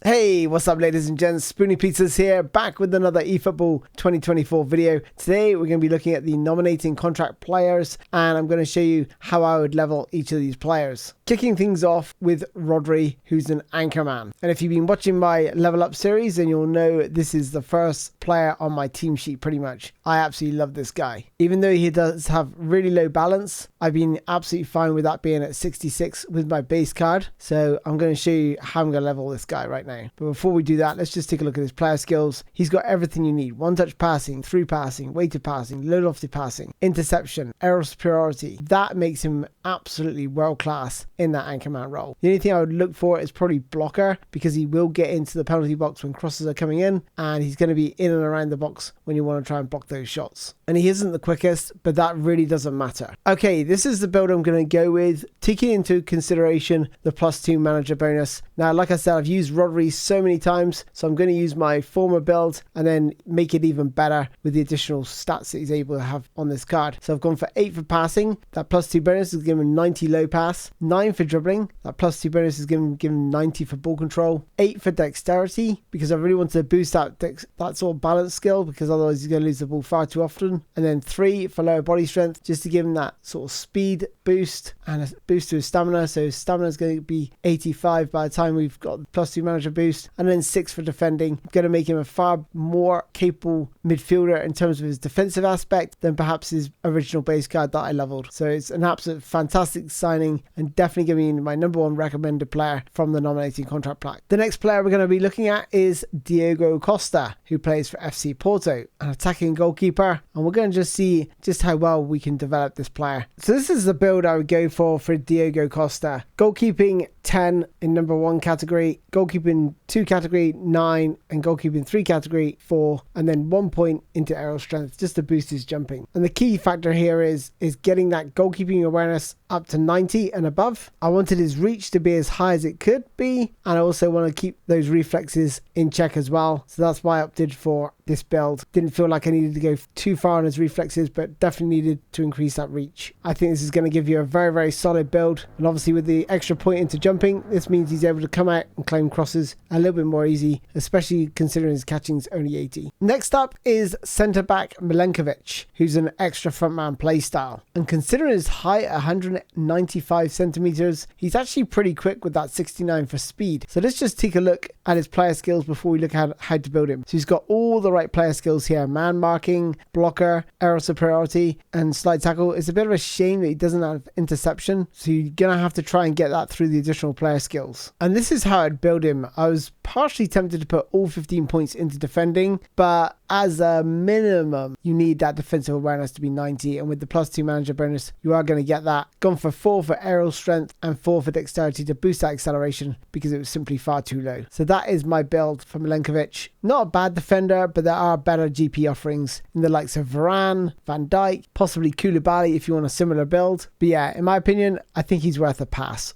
Hey, what's up ladies and gents, SpoonyPizzas here, back with another eFootball 2024 video. Today we're going to be looking at the nominating contract players and I'm going to show you how I would level each of these players. Kicking things off with Rodri, who's an anchor man. And if you've been watching my level up series, then you'll know this is the first player on my team sheet pretty much. I absolutely love this guy. Even though he does have really low balance, I've been absolutely fine with that being at 66 with my base card. So I'm going to show you how I'm going to level this guy right now. But before we do that, let's just take a look at his player skills. He's got everything you need. One touch passing, through passing, weighted passing, low lofted passing, interception, aerial superiority. That makes him absolutely world class in that anchorman role. The only thing I would look for is probably blocker, because he will get into the penalty box when crosses are coming in and he's going to be in and around the box when you want to try and block those shots. And he isn't the quickest, but that really doesn't matter. Okay, this is the build I'm going to go with, taking into consideration the +2 manager bonus. Now, like I said, I've used Rodri so many times, so I'm going to use my former build and then make it even better with the additional stats that he's able to have on this card. So I've gone for 8 for passing. That +2 bonus is given 90 low pass. 9 for dribbling. That +2 bonus is given 90 for ball control. 8 for dexterity, because I really wanted to boost that sort of balance skill, because otherwise he's going to lose the ball far too often. And then 3 for lower body strength, just to give him that sort of speed boost and a boost to his stamina. So his stamina is going to be 85 by the time we've got the +2 manager boost. And then 6 for defending, going to make him a far more capable midfielder in terms of his defensive aspect than perhaps his original base card that I leveled. So it's an absolute fantastic signing and definitely giving me my #1 recommended player from the nominating contract pack. The next player we're going to be looking at is Diogo Costa, who plays for FC Porto, an attacking goalkeeper, and we're going to just see just how well we can develop this player. So this is the build I would go for Diogo Costa. Goalkeeping 10 in #1 category, goalkeeping 2 category 9, and goalkeeping 3 category 4, and then 1 point into aerial strength just to boost his jumping. And the key factor here is getting that goalkeeping awareness up to 90 and above. I wanted his reach to be as high as it could be, and I also want to keep those reflexes in check as well. So that's why I opted for this build. Didn't feel like I needed to go too far on his reflexes, but definitely needed to increase that reach. I think this is going to give you a very, very solid build. And obviously with the extra point into jumping, this means he's able to come out and claim crosses a little bit more easy, especially considering his catching's only 80. Next up is centre back Minkovich, who's an extra frontman play style. And considering his height at 195 centimeters, he's actually pretty quick with that 69 for speed. So let's just take a look at his player skills before we look at how to build him. So he's got all the right player skills here: man marking, blocker, aerial superiority, and slide tackle. It's a bit of a shame that he doesn't have interception, so you're gonna have to try and get that through the additional player skills. And this is how I'd build him. I was partially tempted to put all 15 points into defending, but as a minimum you need that defensive awareness to be 90, and with the +2 manager bonus you are going to get that. Gone for 4 for aerial strength and 4 for dexterity to boost that acceleration, because it was simply far too low. So that is my build for Minkovich. Not a bad defender, but there are better GP offerings in the likes of Varane, Van Dijk, possibly Koulibaly if you want a similar build. But yeah, in my opinion, I think he's worth a pass.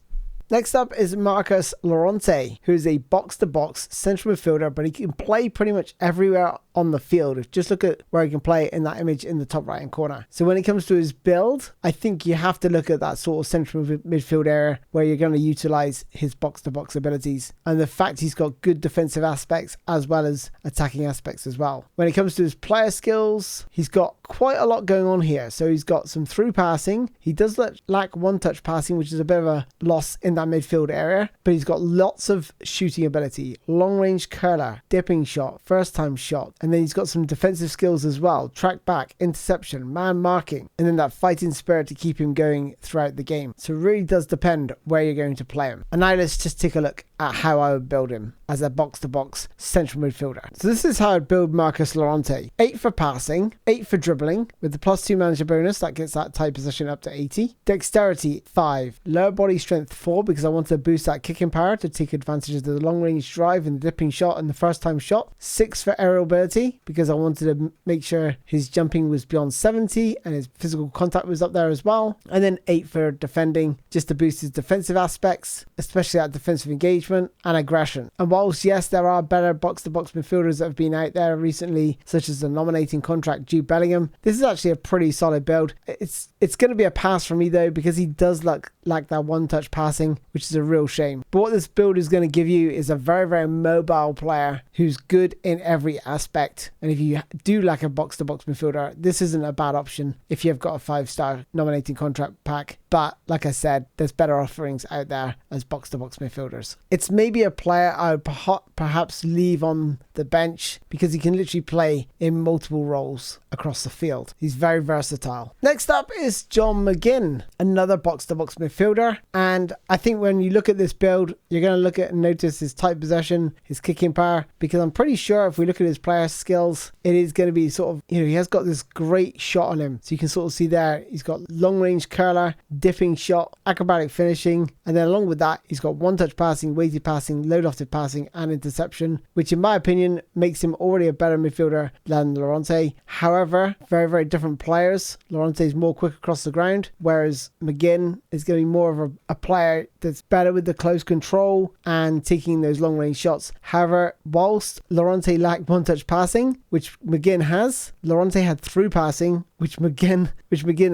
Next up is Marcus Lante, who is a box-to-box central midfielder, but he can play pretty much everywhere on the field. Just look at where he can play in that image in the top right hand corner. So when it comes to his build, I think you have to look at that sort of central midfield area where you're going to utilize his box-to-box abilities, and the fact he's got good defensive aspects as well as attacking aspects as well. When it comes to his player skills, he's got quite a lot going on here. So he's got some through passing. He does lack one touch passing, which is a bit of a loss in that midfield area, but he's got lots of shooting ability, long range curler, dipping shot, first time shot, and then he's got some defensive skills as well: track back, interception, man marking, and then that fighting spirit to keep him going throughout the game. So it really does depend where you're going to play him. And now let's just take a look at how I would build him as a box-to-box central midfielder. So this is how I'd build Marcus Lante. 8 for passing, 8 for dribbling, with the +2 manager bonus that gets that tight possession up to 80. Dexterity 5, lower body strength 4, because I wanted to boost that kicking power to take advantage of the long range drive and the dipping shot and the first time shot. 6 for aerial ability, because I wanted to make sure his jumping was beyond 70 and his physical contact was up there as well. And then 8 for defending, just to boost his defensive aspects, especially that defensive engagement engagement, and aggression. And whilst yes, there are better box-to-box midfielders that have been out there recently, such as the nominating contract Jude Bellingham, this is actually a pretty solid build. It's going to be a pass for me though, because he does lack that one-touch passing, which is a real shame. But what this build is going to give you is a very, very mobile player who's good in every aspect. And if you do lack a box-to-box midfielder, this isn't a bad option if you've got a 5-star nominating contract pack. But like I said, there's better offerings out there as box-to-box midfielders. It's maybe a player I would perhaps leave on the bench because he can literally play in multiple roles across the field. He's very versatile. Next up is John Mcin, another box-to-box midfielder. And I think when you look at this build, you're going to look at and notice his tight possession, his kicking power, because I'm pretty sure if we look at his player skills, it is going to be sort of, he has got this great shot on him. So you can sort of see there, he's got long range curler, dipping shot, acrobatic finishing, and then along with that, he's got one-touch passing, weighted passing, low-lofted passing, and interception, which in my opinion makes him already a better midfielder than Lante. However, very, very different players. Lante is more quick across the ground, whereas Mcin is going to be more of a player that's better with the close control and taking those long-range shots. However, whilst Lante lacked one-touch passing, which Mcin has, Lante had through passing, which Mcin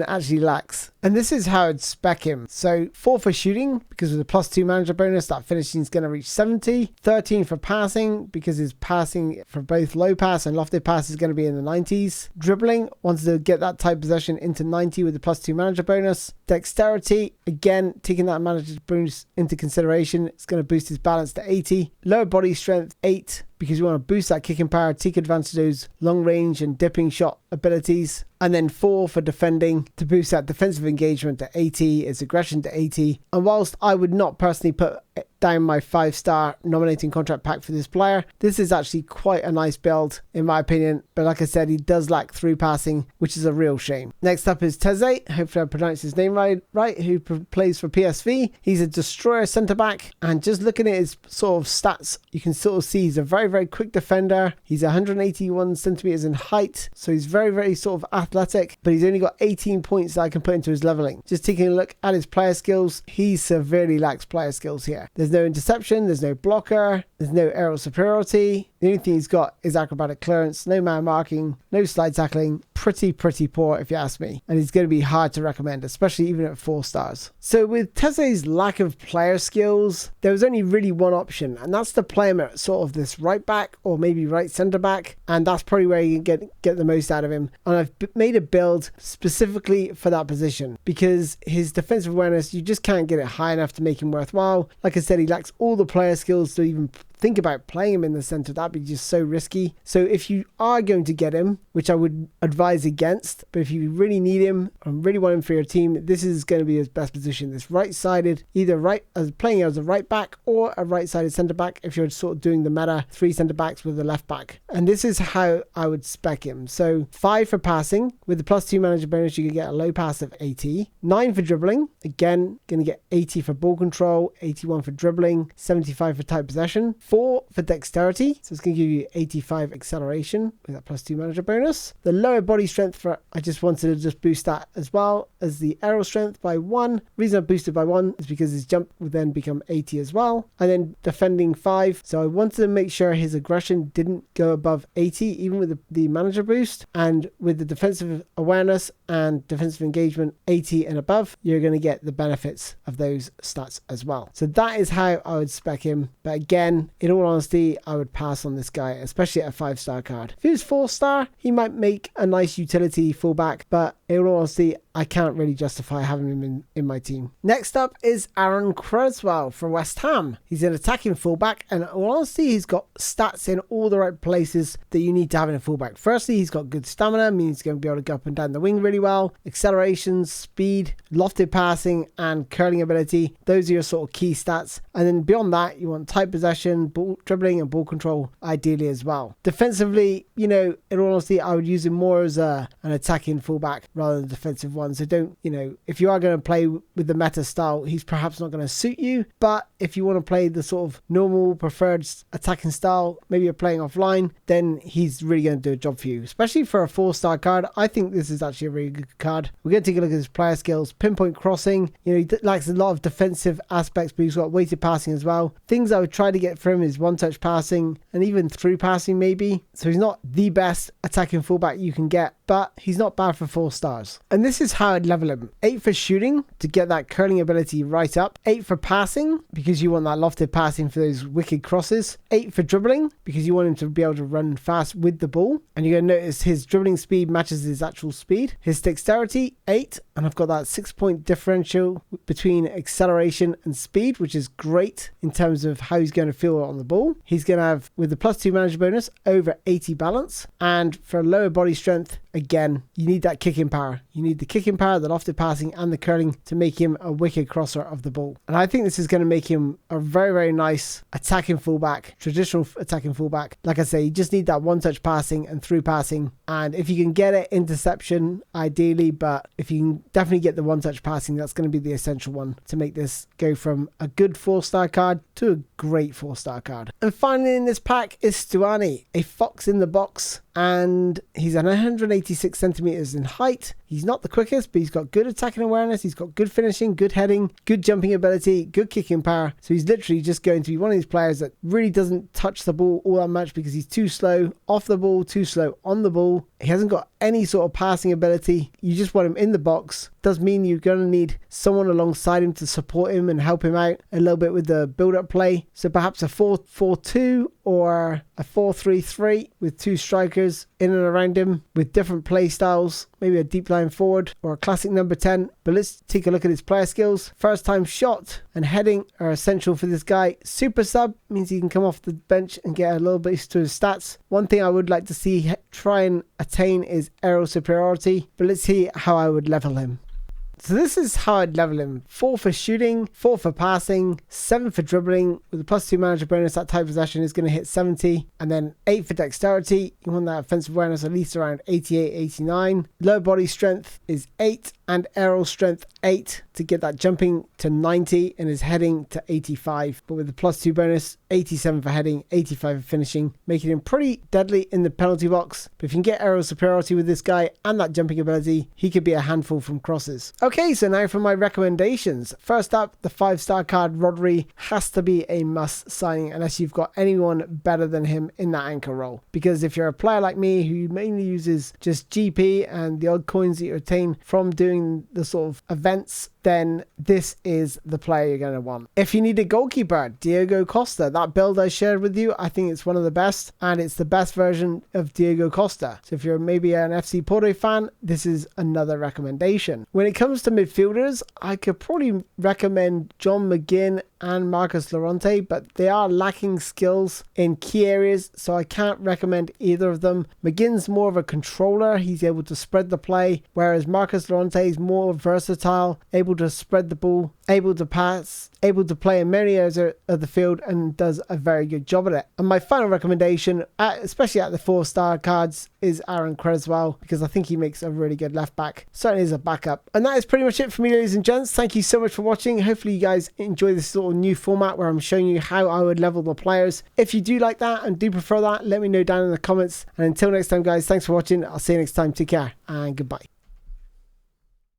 actually lacks. And this is how I'd spec him. So 4 for shooting, because with a +2 manager bonus, that finishing is going to reach 70. 13 for passing, because his passing for both low pass and lofted pass is going to be in the 90s. Dribbling, wants to get that tight possession into 90 with the +2 manager bonus. Dexterity, again, taking that manager bonus into consideration, it's going to boost his balance to 80. Lower body strength, 8. Because you want to boost that kicking power, take advantage of those long range and dipping shot abilities. And then 4 for defending to boost that defensive engagement to 80, its aggression to 80. And whilst I would not personally put down my 5-star nominating contract pack for this player, this is actually quite a nice build in my opinion. But like I said, he does lack through passing, which is a real shame. Next up is Tess, hopefully I pronounced his name right, who plays for PSV. He's a destroyer centre back, and just looking at his sort of stats, you can sort of see he's a very, very quick defender. He's 181 centimeters in height, so he's very, very sort of athletic, but he's only got 18 points that I can put into his leveling. Just taking a look at his player skills, he severely lacks player skills here. There's no interception, there's no blocker, there's no aerial superiority. The only thing he's got is acrobatic clearance, no man marking, no slide tackling. Pretty poor if you ask me. And he's going to be hard to recommend, especially even at 4 stars. So with Tess's lack of player skills, there was only really one option, and that's to play him at sort of this right back or maybe right centre back. And that's probably where you can get the most out of him. And I've made a build specifically for that position because his defensive awareness, you just can't get it high enough to make him worthwhile. Like I said, he lacks all the player skills to even think about playing him in the centre. That'd be just so risky. So if you are going to get him, which I would advise against, but if you really need him and really want him for your team, this is going to be his best position. This right-sided, either playing as a right back or a right-sided centre back if you're sort of doing the meta 3 centre backs with a left back. And this is how I would spec him. So 5 for passing. With the +2 manager bonus, you can get a low pass of 80. 9 for dribbling. Again, going to get 80 for ball control, 81 for dribbling, 75 for tight possession. 4 for dexterity, so it's going to give you 85 acceleration with that +2 manager bonus. The lower body strength, I just wanted to just boost that as well as the aerial strength by 1. The reason I boosted by 1 is because his jump would then become 80 as well. And then defending 5, so I wanted to make sure his aggression didn't go above 80 even with the manager boost, and with the defensive awareness and defensive engagement 80 and above, you're going to get the benefits of those stats as well. So that is how I would spec him. But again, in all honesty, I would pass on this guy, especially at a 5-star card. If he was 4-star, he might make a nice utility fullback, but in all honesty, I can't really justify having him in my team. Next up is Aaron Croswell for West Ham. He's an attacking fullback, and in all honesty, he's got stats in all the right places that you need to have in a fullback. Firstly, he's got good stamina, means he's going to be able to go up and down the wing really well. Acceleration, speed, lofted passing, and curling ability. Those are your sort of key stats. And then beyond that, you want tight possession, ball dribbling, and ball control ideally as well. Defensively, in all honesty, I would use him more as an attacking fullback rather than a defensive one. one. So don't, if you are going to play with the meta style, he's perhaps not going to suit you. But if you want to play the sort of normal preferred attacking style, maybe you're playing offline, then he's really going to do a job for you, especially for a 4-star card. I think this is actually a really good card. We're going to take a look at his player skills. Pinpoint crossing, he likes a lot of defensive aspects, but he's got weighted passing as well. Things I would try to get for him is one-touch passing and even through passing maybe. So he's not the best attacking fullback you can get, but he's not bad for 4 stars. And this is how I'd level him. 8 for shooting to get that curling ability right up. 8 for passing because you want that lofted passing for those wicked crosses. 8 for dribbling because you want him to be able to run fast with the ball. And you're going to notice his dribbling speed matches his actual speed. His dexterity, 8. And I've got that 6-point differential between acceleration and speed, which is great in terms of how he's going to feel on the ball. He's going to have, with the +2 manager bonus, over 80 balance. And for lower body strength, again, you need that kicking power. You need the kicking power, the lofted passing, and the curling to make him a wicked crosser of the ball. And I think this is going to make him a very, very nice attacking fullback, traditional attacking fullback. Like I say, you just need that one-touch passing and through passing. And if you can get it, interception, ideally, but if you can definitely get the one-touch passing, that's going to be the essential one to make this go from a good 4-star card to a great 4-star card. And finally in this pack is Spoony, a fox in the box. And he's 186 centimeters in height. He's not the quickest, but he's got good attacking awareness. He's got good finishing, good heading, good jumping ability, good kicking power. So he's literally just going to be one of these players that really doesn't touch the ball all that much because he's too slow off the ball, too slow on the ball. He hasn't got any sort of passing ability. You just want him in the box. Does mean you're going to need someone alongside him to support him and help him out a little bit with the build-up play. So perhaps a 4-4-2 or a 4-3-3 with 2 strikers in and around him with different play styles. Maybe a deep line forward or a classic number 10. But let's take a look at his player skills. First time shot and heading are essential for this guy. Super sub means he can come off the bench and get a little bit to his stats. One thing I would like to see try and attain is aerial superiority. But let's see how I would level him. So this is how I'd level him. 4 for shooting, 4 for passing, 7 for dribbling. With the +2 manager bonus, that type possession is going to hit 70. And then 8 for dexterity. You want that offensive awareness at least around 88, 89. Low body strength is 8 and aerial strength 8 to get that jumping to 90 and his heading to 85. But with the +2 bonus, 87 for heading, 85 for finishing, making him pretty deadly in the penalty box. But if you can get aerial superiority with this guy and that jumping ability, he could be a handful from crosses. Okay, so now for my recommendations. First up, the 5-star card Rodri has to be a must signing unless you've got anyone better than him in that anchor role. Because if you're a player like me who mainly uses just GP and the odd coins that you obtain from doing the sort of events, then this is the player you're going to want. If you need a goalkeeper, Diego Costa, that build I shared with you, I think it's one of the best, and it's the best version of Diego Costa. So if you're maybe an FC Porto fan, this is another recommendation. When it comes to midfielders, I could probably recommend John Mcin and Marcus Lante, but they are lacking skills in key areas, so I can't recommend either of them. McGinn's more of a controller. He's able to spread the play, whereas Marcus Lante is more versatile, able to spread the ball, able to pass, able to play in many areas of the field, and does a very good job at it. And my final recommendation, especially at the 4-star cards, is Aaron Croswell, because I think he makes a really good left back. Certainly as a backup. And that is pretty much it for me, ladies and gents. Thank you so much for watching. Hopefully you guys enjoy this sort of new format where I'm showing you how I would level the players. If you do like that and do prefer that, let me know down in the comments. And until next time, guys, thanks for watching. I'll see you next time. Take care and goodbye.